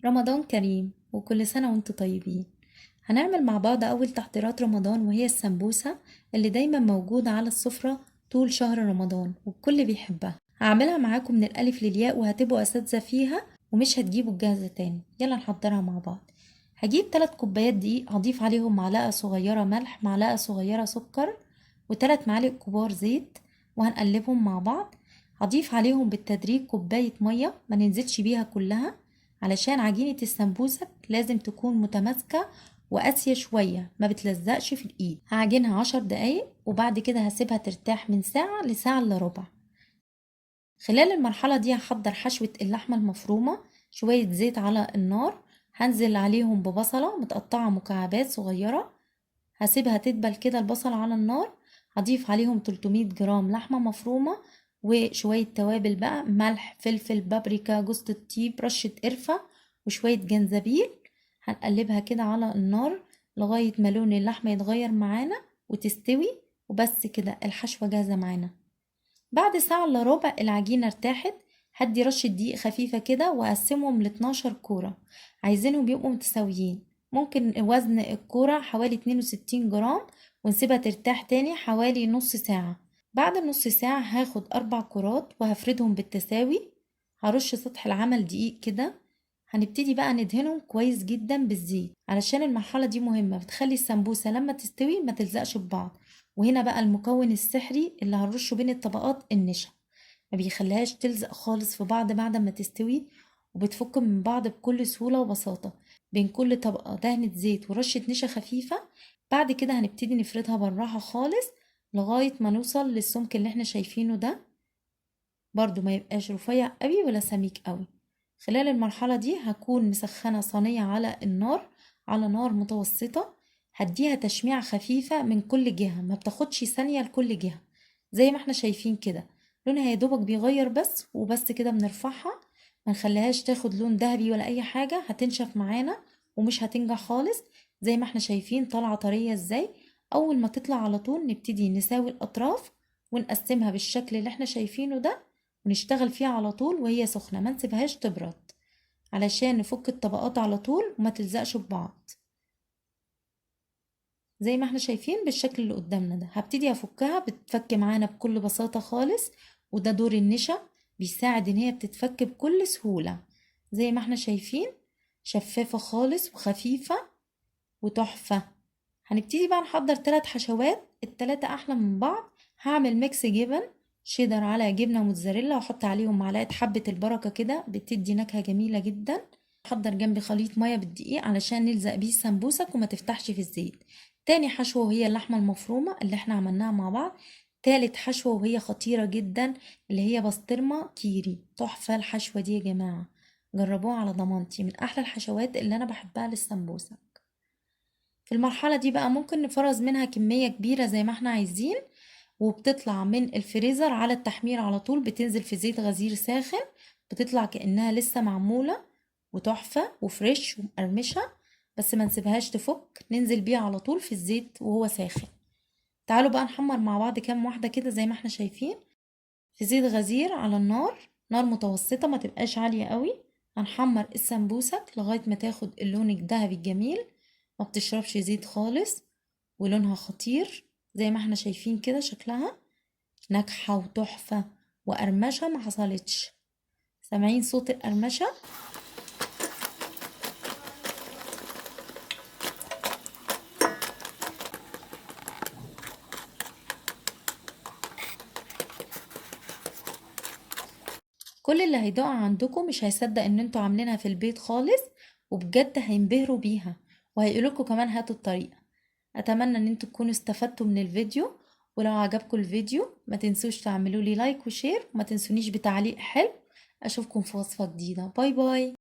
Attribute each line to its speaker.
Speaker 1: رمضان كريم وكل سنة وانتم طيبين. هنعمل مع بعض أول تحضيرات رمضان وهي السمبوسة اللي دايما موجودة على السفرة طول شهر رمضان والكل بيحبها. هعملها معاكم من الألف للياء وهتبقوا أساتذة فيها ومش هتجيبوا الجاهزة تاني. يلا نحضرها مع بعض. هجيب 3 كوبايات دقيق، هضيف عليهم معلقة صغيرة ملح، معلقة صغيرة سكر، و3 معالق كبار زيت، وهنقلبهم مع بعض. هضيف عليهم بالتدريج كوباية مية، ما ننزلش بيها كلها علشان عجينة السمبوسك لازم تكون متماسكة وقاسية شوية، ما بتلزقش في الايد. هعجنها 10 دقايق وبعد كده هسيبها ترتاح من ساعة لساعة الا ربع. خلال المرحلة دي هحضر حشوة اللحمة المفرومة، شوية زيت على النار، هنزل عليهم ببصلة متقطعة مكعبات صغيرة، هسيبها تدبل كده البصل على النار. هضيف عليهم 300 جرام لحمة مفرومة وشوية توابل بقى، ملح، فلفل، بابريكا، جوز الطيب، رشة قرفة، وشوية جنزبيل. هنقلبها كده على النار لغاية ما لون اللحمة يتغير معانا وتستوي، وبس كده الحشوة جاهزة معانا. بعد ساعة الا ربع العجينة ارتاحت. هدي رشة دقيق خفيفة كده واقسمهم ل 12 كورة، عايزينهم يبقوا متساويين. ممكن وزن الكورة حوالي 62 جرام، ونسيبها ترتاح تاني حوالي نص ساعة. بعد نص ساعة هاخد 4 كرات وهفردهم بالتساوي. هرش سطح العمل دقيق كده. هنبتدي بقى ندهنهم كويس جدا بالزيت علشان المرحلة دي مهمة، بتخلي السمبوسة لما تستوي ما تلزقش ببعض. وهنا بقى المكون السحري اللي هنرشه بين الطبقات، النشا، ما بيخليهاش تلزق خالص في بعض بعد ما تستوي، وبتفك من بعض بكل سهولة وبساطة. بين كل طبقة دهنة زيت ورشة نشا خفيفة. بعد كده هنبتدي نفردها بالراحة خالص لغاية ما نوصل للسمك اللي احنا شايفينه ده، برضو ما يبقاش رفيع قوي ولا سميك قوي. خلال المرحلة دي هكون مسخنة صينية على النار، على نار متوسطة. هديها تشميع خفيفة من كل جهة، ما بتاخدش ثانية لكل جهة. زي ما احنا شايفين كده لونها يا دوبك بيغير بس، وبس كده بنرفعها. ما نخليهاش تاخد لون ذهبي ولا اي حاجة، هتنشف معانا ومش هتنجح خالص. زي ما احنا شايفين طالعة طرية ازاي. اول ما تطلع على طول نبتدي نساوي الاطراف ونقسمها بالشكل اللي احنا شايفينه ده، ونشتغل فيها على طول وهي سخنة، ما نسيبهاش تبرد علشان نفك الطبقات على طول وما تلزقش ببعض. زي ما احنا شايفين بالشكل اللي قدامنا ده هبتدي افكها، بتتفك معانا بكل بساطة خالص. وده دور النشا، بيساعد ان هي بتتفك بكل سهولة. زي ما احنا شايفين شفافة خالص وخفيفة وتحفة. هنبتدي بقى نحضر 3 حشوات، التلاتة احلى من بعض. هعمل ميكس جبن شيدر على جبنة موتزاريلا، واحط عليهم معلقة حبة البركة كده، بتدي نكهة جميلة جدا. احضر جنبي خليط مية بالدقيق علشان نلزق بيه السمبوسك وما تفتحش في الزيت. تاني حشوة وهي اللحمة المفرومة اللي احنا عملناها مع بعض. تالت حشوة وهي خطيرة جدا اللي هي بسطرمة كيري، تحفة الحشوة دي يا جماعة، جربوها على ضمانتي، من احلى الحشوات اللي انا بحبها للسمبوسك. في المرحلة دي بقى ممكن نفرز منها كمية كبيرة زي ما احنا عايزين، وبتطلع من الفريزر على التحمير على طول، بتنزل في زيت غزير ساخن، بتطلع كأنها لسه معمولة وتحفة وفريش ومقرمشة. بس ما نسيبهاش تفك، ننزل بيها على طول في الزيت وهو ساخن. تعالوا بقى نحمر مع بعض كام واحدة كده زي ما احنا شايفين في زيت غزير على النار، نار متوسطة ما تبقاش عالية قوي. هنحمر السمبوسك لغاية ما تاخد اللون الذهبي الجميل، ما بتشربش زيت خالص، ولونها خطير. زي ما احنا شايفين كده شكلها ناجحة وتحفة، وقرمشة ما حصلتش. سامعين صوت القرمشة؟ كل اللي هيدوقها عندكم مش هيصدق ان انتوا عاملينها في البيت خالص، وبجد هينبهروا بيها وهيقولولكوا كمان هاتوا الطريقة. اتمنى ان انتوا تكونوا استفدتوا من الفيديو، ولو عجبكم الفيديو ما تنسوش تعملوا لي لايك وشير، وما تنسونيش بتعليق حلو. اشوفكم في وصفة جديدة. باي باي.